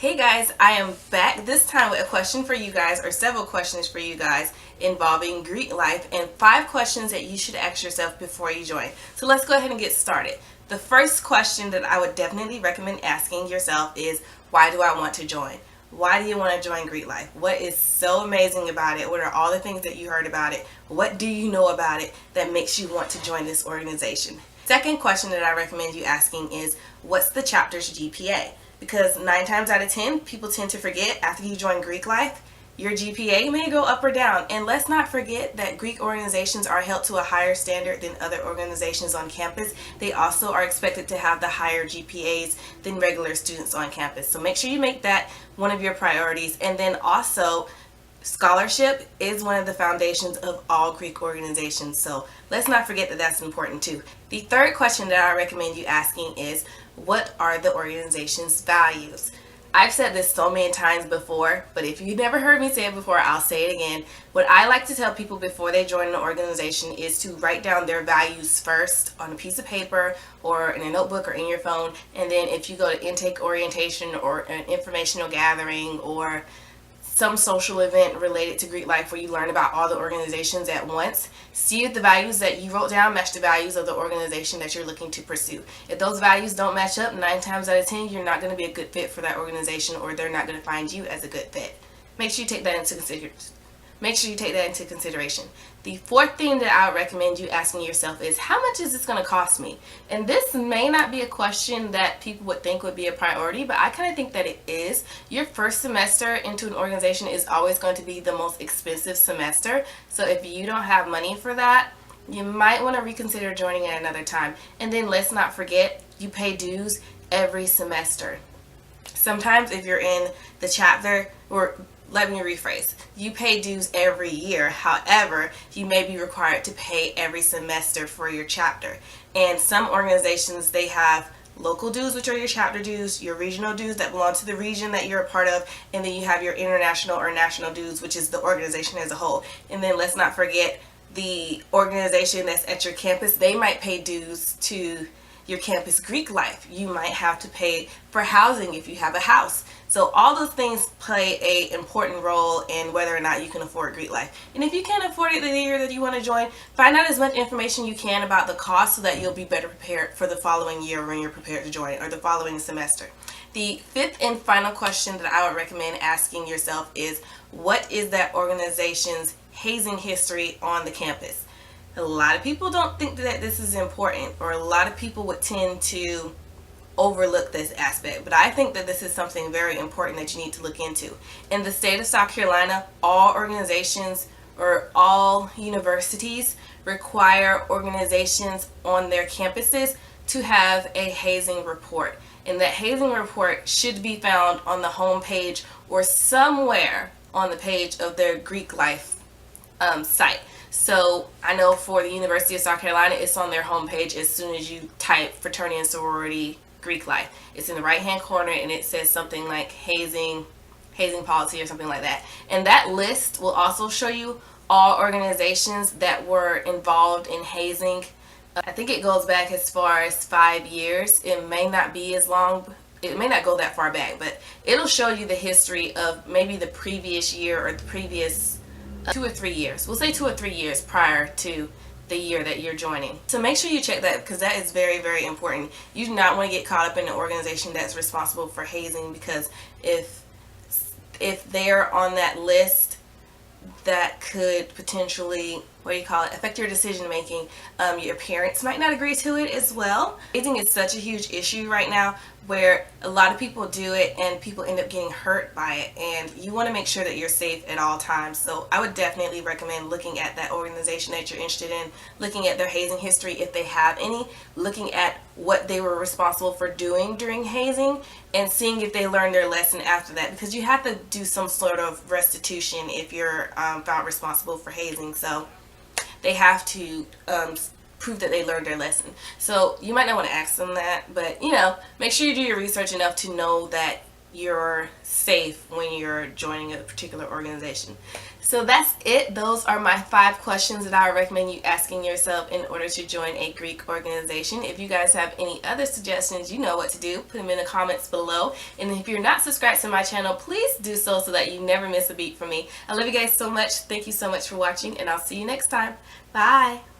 Hey guys, I am back this time with a question for you guys, or several questions for you guys involving Greek life, and 5 questions that you should ask yourself before you join. So let's go ahead and get started. The first question that I would definitely recommend asking yourself is, why do I want to join? Why do you want to join Greek life? What is so amazing about it? What are all the things that you heard about it? What do you know about it that makes you want to join this organization? Second question that I recommend you asking is, what's the chapter's GPA? Because 9 times out of 10, people tend to forget after you join Greek life, your GPA may go up or down. And let's not forget that Greek organizations are held to a higher standard than other organizations on campus. They also are expected to have the higher GPAs than regular students on campus. So make sure you make that one of your priorities. And then also, scholarship is one of the foundations of all Greek organizations, so let's not forget that that's important too. The third question that I recommend you asking is, what are the organization's values? I've said this so many times before, but if you've never heard me say it before, I'll say it again. What I like to tell people before they join an organization is to write down their values first on a piece of paper or in a notebook or in your phone, and then if you go to intake orientation or an informational gathering or some social event related to Greek life where you learn about all the organizations at once, see if the values that you wrote down match the values of the organization that you're looking to pursue. If those values don't match up, 9 times out of 10, you're not going to be a good fit for that organization, or they're not going to find you as a good fit. Make sure you take that into consideration. The fourth thing that I would recommend you asking yourself is, how much is this going to cost me? And this may not be a question that people would think would be a priority, but I kind of think that it is. Your first semester into an organization is always going to be the most expensive semester. So if you don't have money for that, you might want to reconsider joining at another time. And then let's not forget, you pay dues every semester. Sometimes if you're in the chapter, or let me rephrase, you pay dues every year. However, you may be required to pay every semester for your chapter. And some organizations, they have local dues, which are your chapter dues, your regional dues that belong to the region that you're a part of, and then you have your international or national dues, which is the organization as a whole. And then let's not forget the organization that's at your campus, they might pay dues to your campus Greek life. You might have to pay for housing if you have a house. So all those things play an important role in whether or not you can afford Greek life. And if you can't afford it the year that you want to join, find out as much information you can about the cost so that you'll be better prepared for the following year when you're prepared to join, or the following semester. The fifth and final question that I would recommend asking yourself is, what is that organization's hazing history on the campus? A lot of people don't think that this is important, or a lot of people would tend to overlook this aspect, but I think that this is something very important that you need to look into. In the state of South Carolina, all organizations or all universities require organizations on their campuses to have a hazing report, and that hazing report should be found on the home page or somewhere on the page of their Greek life site. So I know for the University of South Carolina, it's on their homepage as soon as you type fraternity and sorority Greek life. It's in the right hand corner, and it says something like hazing policy or something like that. And that list will also show you all organizations that were involved in hazing. I think it goes back as far as 5 years. It may not be as long. It may not go that far back, but it'll show you the history of maybe the previous year or the previous 2 or 3 years. We'll say 2 or 3 years prior to the year that you're joining. So make sure you check that, because that is very, very important. You do not want to get caught up in an organization that's responsible for hazing, because if they're on that list, that could potentially, affect your decision making. Your parents might not agree to it as well. Hazing is such a huge issue right now, where a lot of people do it and people end up getting hurt by it, and you want to make sure that you're safe at all times. So I would definitely recommend looking at that organization that you're interested in, looking at their hazing history if they have any, looking at what they were responsible for doing during hazing, and seeing if they learned their lesson after that, because you have to do some sort of restitution if you're found responsible for hazing. So they have to prove that they learned their lesson. So you might not want to ask them that, but make sure you do your research enough to know that you're safe when you're joining a particular organization. So that's it. Those are my 5 questions that I would recommend you asking yourself in order to join a Greek organization. If you guys have any other suggestions, you know what to do. Put them in the comments below. And if you're not subscribed to my channel, please do so that you never miss a beat from me. I love you guys so much. Thank you so much for watching, and I'll see you next time. Bye.